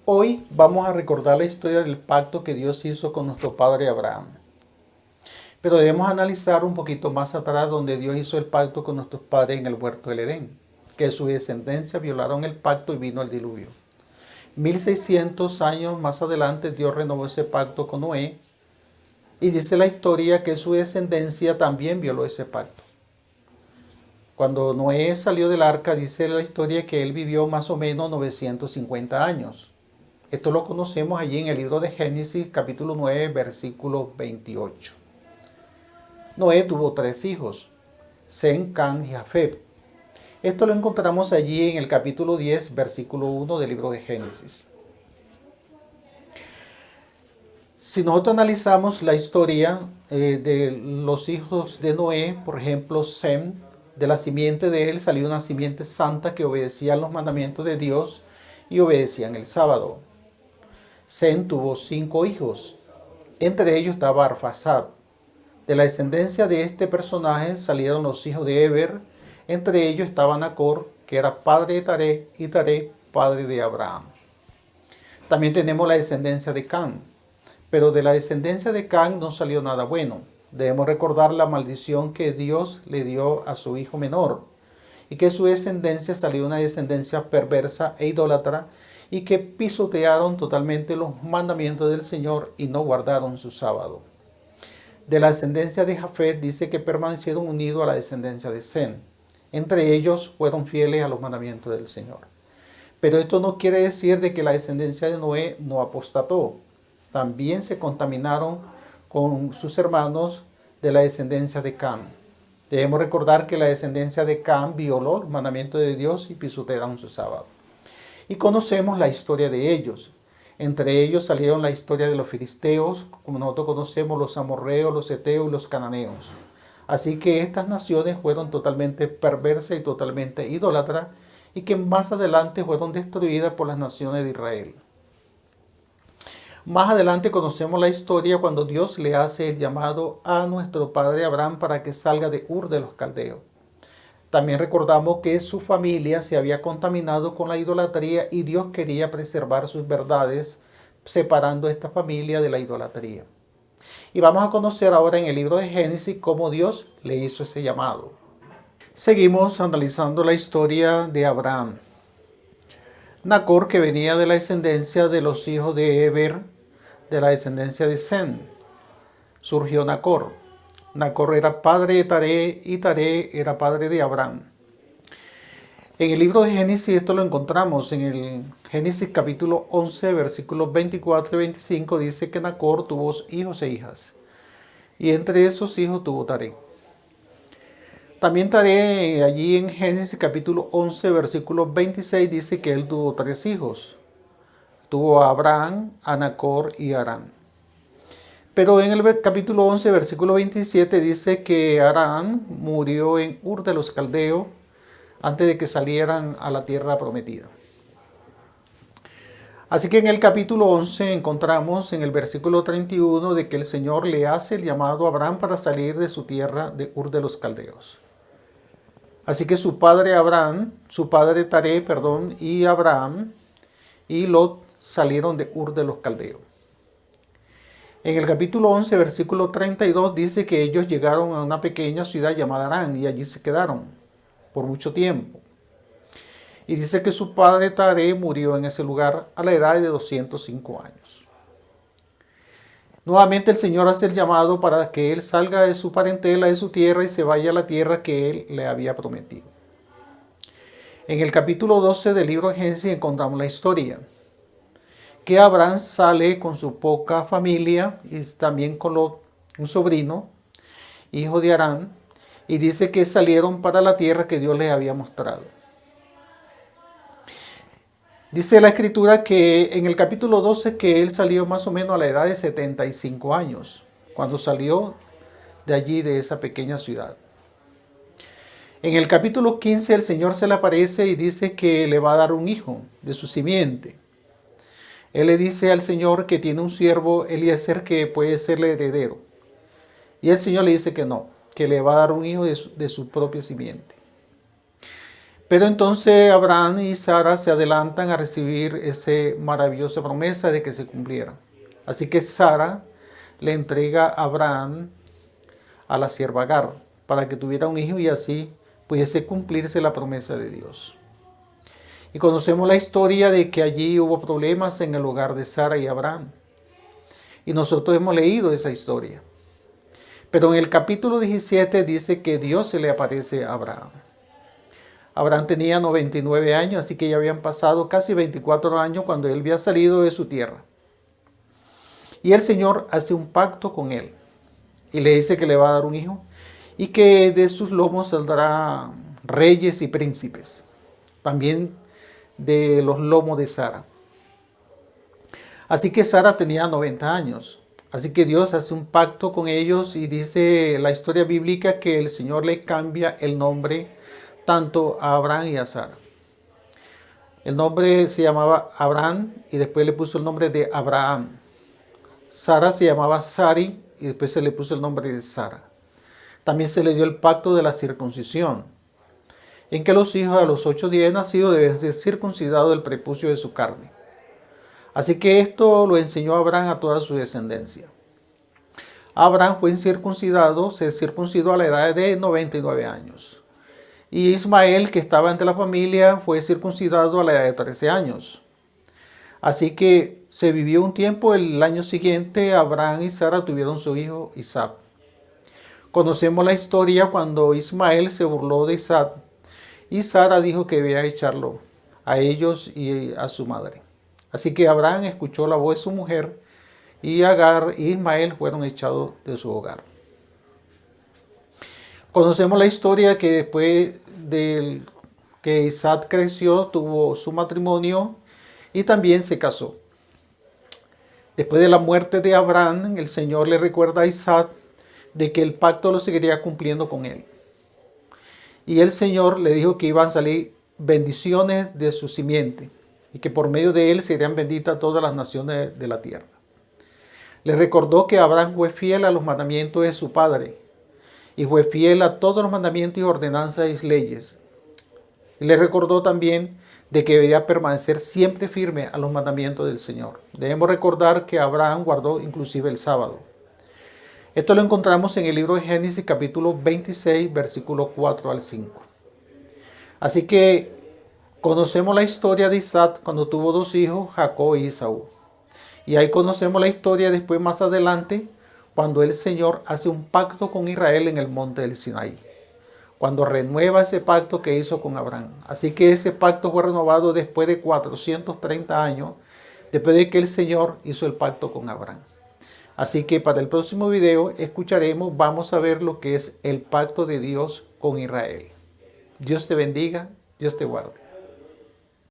Hoy vamos a recordar la historia del pacto que Dios hizo con nuestro padre Abraham. Pero debemos analizar un poquito más atrás donde Dios hizo el pacto con nuestros padres en el huerto del Edén, que su descendencia violaron el pacto y vino el diluvio. 1600 años más adelante Dios renovó ese pacto con Noé y dice la historia que su descendencia también violó ese pacto. Cuando Noé salió del arca, dice la historia que él vivió más o menos 950 años. Esto lo conocemos allí en el libro de Génesis, capítulo 9, versículo 28. Noé tuvo 3 hijos, Sem, Cam y Jafet. Esto lo encontramos allí en el capítulo 10, versículo 1 del libro de Génesis. Si nosotros analizamos la historia de los hijos de Noé, por ejemplo, Sem, de la simiente de él salió una simiente santa que obedecía los mandamientos de Dios y obedecían el sábado. Sem tuvo 5 hijos, entre ellos estaba Arfaxad. De la descendencia de este personaje salieron los hijos de Eber, entre ellos estaba Nacor, que era padre de Taré, y Taré, padre de Abraham. También tenemos la descendencia de Cam, pero de la descendencia de Cam no salió nada bueno. Debemos recordar la maldición que Dios le dio a su hijo menor, y que su descendencia salió una descendencia perversa e idólatra, y que pisotearon totalmente los mandamientos del Señor y no guardaron su sábado. De la descendencia de Jafet dice que permanecieron unidos a la descendencia de Sem. Entre ellos fueron fieles a los mandamientos del Señor. Pero esto no quiere decir de que la descendencia de Noé no apostató. También se contaminaron con sus hermanos de la descendencia de Cam. Debemos recordar que la descendencia de Cam violó los mandamientos de Dios y pisotearon su sábado. Y conocemos la historia de ellos. Entre ellos salieron la historia de los filisteos, como nosotros conocemos los amorreos, los heteos y los cananeos. Así que estas naciones fueron totalmente perversas y totalmente idólatras y que más adelante fueron destruidas por las naciones de Israel. Más adelante conocemos la historia cuando Dios le hace el llamado a nuestro padre Abraham para que salga de Ur de los Caldeos. También recordamos que su familia se había contaminado con la idolatría y Dios quería preservar sus verdades separando a esta familia de la idolatría. Y vamos a conocer ahora en el libro de Génesis cómo Dios le hizo ese llamado. Seguimos analizando la historia de Abraham. Nacor, que venía de la descendencia de los hijos de Eber, de la descendencia de Sem, surgió Nacor. Nacor era padre de Taré y Taré era padre de Abraham. En el libro de Génesis esto lo encontramos en el Génesis capítulo 11, versículos 24 y 25, dice que Nacor tuvo hijos e hijas, y entre esos hijos tuvo Taré. También Taré, allí en Génesis capítulo 11, versículo 26, dice que él tuvo 3 hijos. Tuvo a Abraham, a Nacor y a Harán. Pero en el capítulo 11, versículo 27, dice que Harán murió en Ur de los Caldeos antes de que salieran a la tierra prometida. Así que en el capítulo 11 encontramos en el versículo 31 de que el Señor le hace el llamado a Abraham para salir de su tierra de Ur de los Caldeos. Así que su padre Taré, y Abraham y Lot salieron de Ur de los Caldeos. En el capítulo 11, versículo 32 dice que ellos llegaron a una pequeña ciudad llamada Harán y allí se quedaron por mucho tiempo. Y dice que su padre Taré murió en ese lugar a la edad de 205 años. Nuevamente el Señor hace el llamado para que él salga de su parentela, de su tierra y se vaya a la tierra que él le había prometido. En el capítulo 12 del libro de Génesis encontramos la historia que Abraham sale con su poca familia y también con un sobrino, hijo de Harán, y dice que salieron para la tierra que Dios les había mostrado. Dice la escritura que en el capítulo 12 que él salió más o menos a la edad de 75 años, cuando salió de allí, de esa pequeña ciudad. En el capítulo 15 el Señor se le aparece y dice que le va a dar un hijo de su simiente. Él le dice al Señor que tiene un siervo, Eliezer, que puede serle heredero. Y el Señor le dice que no, que le va a dar un hijo de su propia simiente. Pero entonces Abraham y Sara se adelantan a recibir esa maravillosa promesa de que se cumpliera. Así que Sara le entrega a Abraham a la sierva Agar para que tuviera un hijo y así pudiese cumplirse la promesa de Dios. Y conocemos la historia de que allí hubo problemas en el hogar de Sara y Abraham. Y nosotros hemos leído esa historia. Pero en el capítulo 17 dice que Dios se le aparece a Abraham. Abraham tenía 99 años, así que ya habían pasado casi 24 años cuando él había salido de su tierra. Y el Señor hace un pacto con él y le dice que le va a dar un hijo y que de sus lomos saldrá reyes y príncipes. También de los lomos de Sara. Así que Sara tenía 90 años. Así que Dios hace un pacto con ellos y dice la historia bíblica que el Señor le cambia el nombre tanto a Abraham y a Sara. El nombre se llamaba Abraham y después le puso el nombre de Abraham. Sara se llamaba Sari y después se le puso el nombre de Sara. También se le dio el pacto de la circuncisión, en que los hijos a los 8 días de nacido deben ser circuncidados del prepucio de su carne. Así que esto lo enseñó Abraham a toda su descendencia. Abraham fue circuncidado, se circuncidó a la edad de 99 años. Y Ismael, que estaba entre la familia, fue circuncidado a la edad de 13 años. Así que se vivió un tiempo, el año siguiente Abraham y Sara tuvieron su hijo Isaac. Conocemos la historia cuando Ismael se burló de Isaac y Sara dijo que debía echarlo a ellos y a su madre. Así que Abraham escuchó la voz de su mujer y Agar e Ismael fueron echados de su hogar. Conocemos la historia que después de que Isaac creció, tuvo su matrimonio y también se casó. Después de la muerte de Abraham, el Señor le recuerda a Isaac de que el pacto lo seguiría cumpliendo con él. Y el Señor le dijo que iban a salir bendiciones de su simiente y que por medio de él serían benditas todas las naciones de la tierra. Le recordó que Abraham fue fiel a los mandamientos de su padre y fue fiel a todos los mandamientos y ordenanzas y leyes. Y le recordó también de que debía permanecer siempre firme a los mandamientos del Señor. Debemos recordar que Abraham guardó inclusive el sábado. Esto lo encontramos en el libro de Génesis capítulo 26, versículo 4 al 5. Así que conocemos la historia de Isaac cuando tuvo 2 hijos, Jacob y Esaú. Y ahí conocemos la historia después más adelante cuando el Señor hace un pacto con Israel en el monte del Sinaí, cuando renueva ese pacto que hizo con Abraham. Así que ese pacto fue renovado después de 430 años, después de que el Señor hizo el pacto con Abraham. Así que para el próximo video vamos a ver lo que es el pacto de Dios con Israel. Dios te bendiga, Dios te guarde.